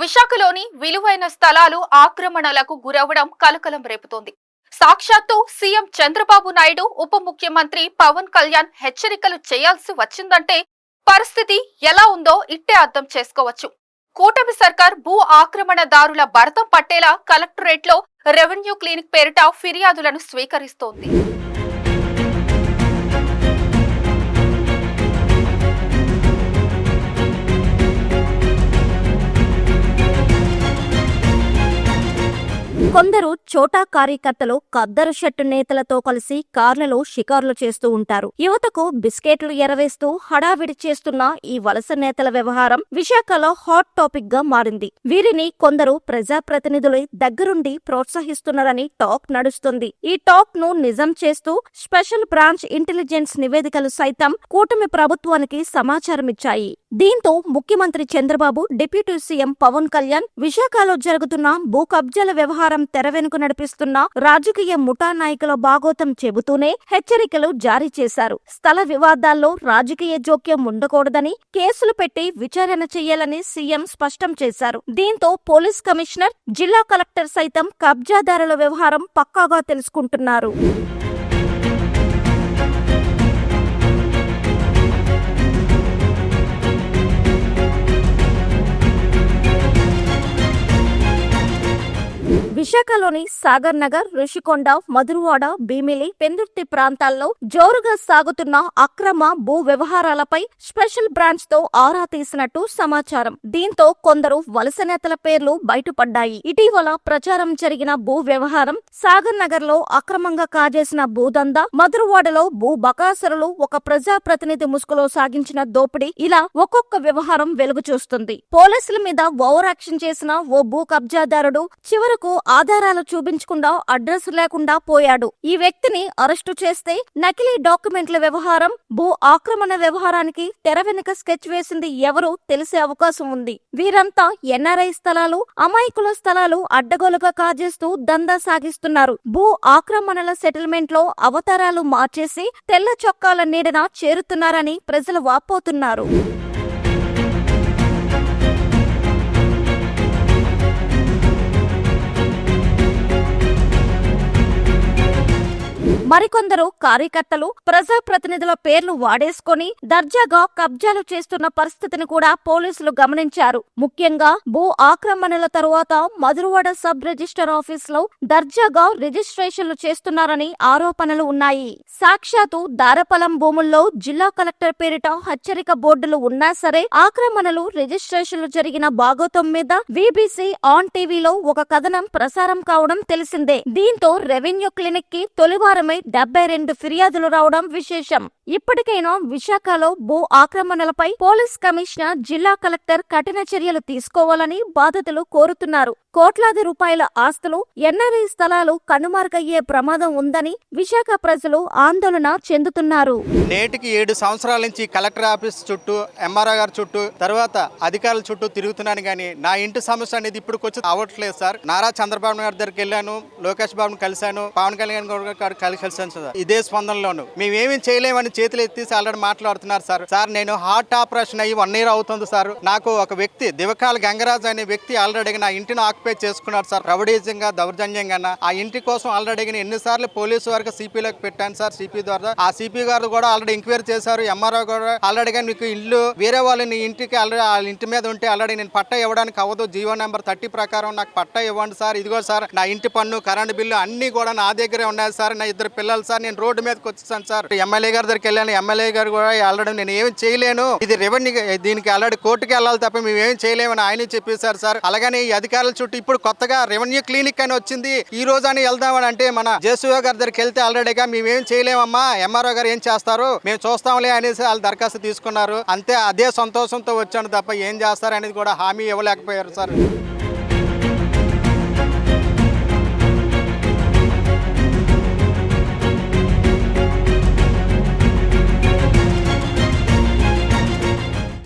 విశాఖలోని విలువైన స్థలాలు ఆక్రమణలకు గురవడం కలకలం రేపుతోంది. సాక్షాత్తు సీఎం చంద్రబాబు నాయుడు, ఉప ముఖ్యమంత్రి పవన్ కళ్యాణ్ హెచ్చరికలు చేయాల్సి వచ్చిందంటే పరిస్థితి ఎలా ఉందో ఇట్టే అర్థం చేసుకోవచ్చు. కూటమి సర్కార్ భూ ఆక్రమణదారుల భరతం పట్టేలా కలెక్టరేట్లో రెవెన్యూ క్లినిక్ పేరిట ఫిర్యాదులను స్వీకరిస్తోంది. కొందరు చోటా కార్యకర్తలు ఖద్దరు షర్టు నేతలతో కలిసి కార్లలో షికారులు చేస్తూ ఉంటారు. యువతకు బిస్కెట్లు ఎరవేస్తూ హడావిడి చేస్తున్న ఈ వలస నేతల వ్యవహారం విశాఖలో హాట్ టాపిక్ గా మారింది. వీరిని కొందరు ప్రజాప్రతినిధులు దగ్గరుండి ప్రోత్సహిస్తున్నారని టాక్ నడుస్తుంది. ఈ టాక్ ను నిజం చేస్తూ స్పెషల్ బ్రాంచ్ ఇంటెలిజెన్స్ నివేదికలు సైతం కూటమి ప్రభుత్వానికి సమాచారమిచ్చాయి. దీంతో ముఖ్యమంత్రి చంద్రబాబు, డిప్యూటీ సీఎం పవన్ కళ్యాణ్ విశాఖలో జరుగుతున్న భూ కబ్జాల వ్యవహారం తెర వెనుక నడిపిస్తున్న రాజకీయ ముఠా నాయకుల బాగోతం చెబుతూనే హెచ్చరికలు జారీ చేశారు. స్థల వివాదాల్లో రాజకీయ జోక్యం ఉండకూడదని, కేసులు పెట్టి విచారణ చేయాలని సీఎం స్పష్టం చేశారు. దీంతో పోలీస్ కమిషనర్, జిల్లా కలెక్టర్ సైతం కబ్జాదారుల వ్యవహారం పక్కాగా తెలుసుకుంటున్నారు. విశాఖలోని సాగర్ నగర్, రుషికొండ, మధురవాడ, భీమిలి, పెందుర్తి ప్రాంతాల్లో జోరుగా సాగుతున్న అక్రమ భూ వ్యవహారాలపై స్పెషల్ బ్రాంచ్ తో ఆరా తీసినట్టు సమాచారం. దీంతో కొందరు వలస నేతల పేర్లు బయటపడ్డాయి. ఇటీవల ప్రచారం జరిగిన భూ వ్యవహారం, సాగర్ నగర్ లో అక్రమంగా కాజేసిన భూదందా, మధురవాడలో భూ బకాసురులు ఒక ప్రజాప్రతినిధి ముసుగులో సాగించిన దోపిడీ, ఇలా ఒక్కొక్క వ్యవహారం వెలుగు చూస్తుంది. పోలీసుల మీద ఓవర్ యాక్షన్ చేసిన ఓ భూ కబ్జాదారుడు చివరకు ఆధారాలు చూపించకుండా అడ్రస్ లేకుండా పోయాడు. ఈ వ్యక్తిని అరెస్టు చేస్తే నకిలీ డాక్యుమెంట్ల వ్యవహారం, భూ ఆక్రమణ వ్యవహారానికి తెర వెనుక స్కెచ్ వేసింది ఎవరో తెలిసే అవకాశం ఉంది. వీరంతా ఎన్ఆర్ఐ స్థలాలు, అమాయకుల స్థలాలు అడ్డగోలుగా కాజేస్తూ దందా సాగిస్తున్నారు. భూ ఆక్రమణల సెటిల్మెంట్ లో అవతారాలు మార్చేసి తెల్ల చొక్కాల నీడన చేరుతున్నారని ప్రజలు వాపోతున్నారు. మరికొందరు కార్యకర్తలు ప్రజాప్రతినిధుల పేర్లు వాడేసుకొని దర్జాగా కబ్జాలు చేస్తున్న పరిస్థితిని కూడా పోలీసులు గమనించారు. ముఖ్యంగా భూ ఆక్రమణల తరువాత మధురవాడ సబ్ రిజిస్టర్ ఆఫీస్ లో దర్జాగా రిజిస్ట్రేషన్లు చేస్తున్నారని ఆరోపణలు ఉన్నాయి. సాక్షాత్తు దారపలం భూముల్లో జిల్లా కలెక్టర్ పేరిట హెచ్చరిక బోర్డులు ఉన్నా సరే ఆక్రమణలు, రిజిస్ట్రేషన్లు జరిగిన బాగోతం మీద వీబీసీ ఆన్ టీవీలో ఒక కథనం ప్రసారం కావడం తెలిసిందే. దీంతో రెవెన్యూ క్లినిక్ కి తొలివారమే 72 ఫిర్యాదులు రావడం విశేషం. ఇప్పటికైనా విశాఖలో భూ ఆక్రమణలపై పోలీస్ కమిషనర్, జిల్లా కలెక్టర్ కఠిన చర్యలు తీసుకోవాలని బాధితులు కోరుతున్నారు. కోట్లాది రూపాయల ఆస్తులు, ఎన్ఆర్ఐ స్థలాలు కనుమరుగయ్యే ప్రమాదం ఉందని విశాఖ ప్రజలు ఆందోళన చెందుతున్నారు. నేటికి 7 సంవత్సరాల నుంచి కలెక్టర్ ఆఫీస్ చుట్టూ, ఎంఆర్ఓ గారి చుట్టూ, తర్వాత అధికారుల చుట్టూ తిరుగుతున్నాను కానీ నా ఇంటి సమస్య అనేది ఇప్పుడు వచ్చి అవ్వట్లేదు సార్. నారా చంద్రబాబు నాయుడు దగ్గరికి వెళ్ళాను, లోకేష్ బాబుని కలిశాను, పవన్ కళ్యాణ్ కలిసాను సార్. ఇదే స్పందనలోను మేమేమీ చేయలేమని చేతులు ఎత్తేసి ఆల్రెడీ మాట్లాడుతున్నారు సార్. నేను హార్ట్ ఆపరేషన్ అయ్యి 1 year అవుతుంది సార్. నాకు ఒక వ్యక్తి, దివకాల గంగరాజు అనే వ్యక్తి ఆల్రెడీ నా ఇంటిని ఆక్యుపై చేసుకున్నారు సార్. రౌడీజంగా, దౌర్జన్యంగా ఆ ఇంటి కోసం ఆల్రెడీ ఎన్నిసార్లు పోలీసు వరకు సిపిలోకి పెట్టాను సార్. సిపి ద్వారా ఆ సిపి గారు కూడా ఆల్రెడీ ఎంక్వైరీ చేశారు. ఎంఆర్ఓ కూడా ఆల్రెడీ మీకు ఇల్లు వేరే వాళ్ళు నీ ఇంటికి ఆల్రెడీ ఆ ఇంటి మీద ఉంటే ఆల్రెడీ నేను పట్టా ఇవ్వడానికి అవ్వదు, జీవో నెంబర్ 30 ప్రకారం నాకు పట్టా ఇవ్వండి సార్. ఇదిగో సార్ నా ఇంటి పన్ను, కరెంట్ బిల్లు అన్ని కూడా నా దగ్గరే ఉన్నాయి సార్. నా 2 పిల్లలు సార్. నేను రోడ్డు మీదకి వచ్చేసాను సార్. ఎమ్మెల్యే గారి దగ్గరికి వెళ్ళాను. ఎమ్మెల్యే గారు కూడా ఆల్రెడీ నేను ఏమి చేయలేను, ఇది రెవెన్యూ, దీనికి ఆల్రెడీ కోర్టుకి వెళ్ళాలి తప్ప మేము ఏం చేయలేమని ఆయన చెప్పేశారు సార్. అలాగని ఈ అధికారుల చుట్టూ ఇప్పుడు కొత్తగా రెవెన్యూ క్లినిక్ అని వచ్చింది, ఈ రోజు అని వెళ్దామని అంటే మన జేసీఓ గారి దగ్గరికి వెళ్తే ఆల్రెడీగా మేమేం చేయలేమమ్మా, ఎంఆర్ఓ గారు ఏం చేస్తారు, మేము చూస్తాంలే అనేసి వాళ్ళు దరఖాస్తు తీసుకున్నారు. అంతే, అదే సంతోషంతో వచ్చాను తప్ప ఏం చేస్తారు అనేది కూడా హామీ ఇవ్వలేకపోయారు సార్.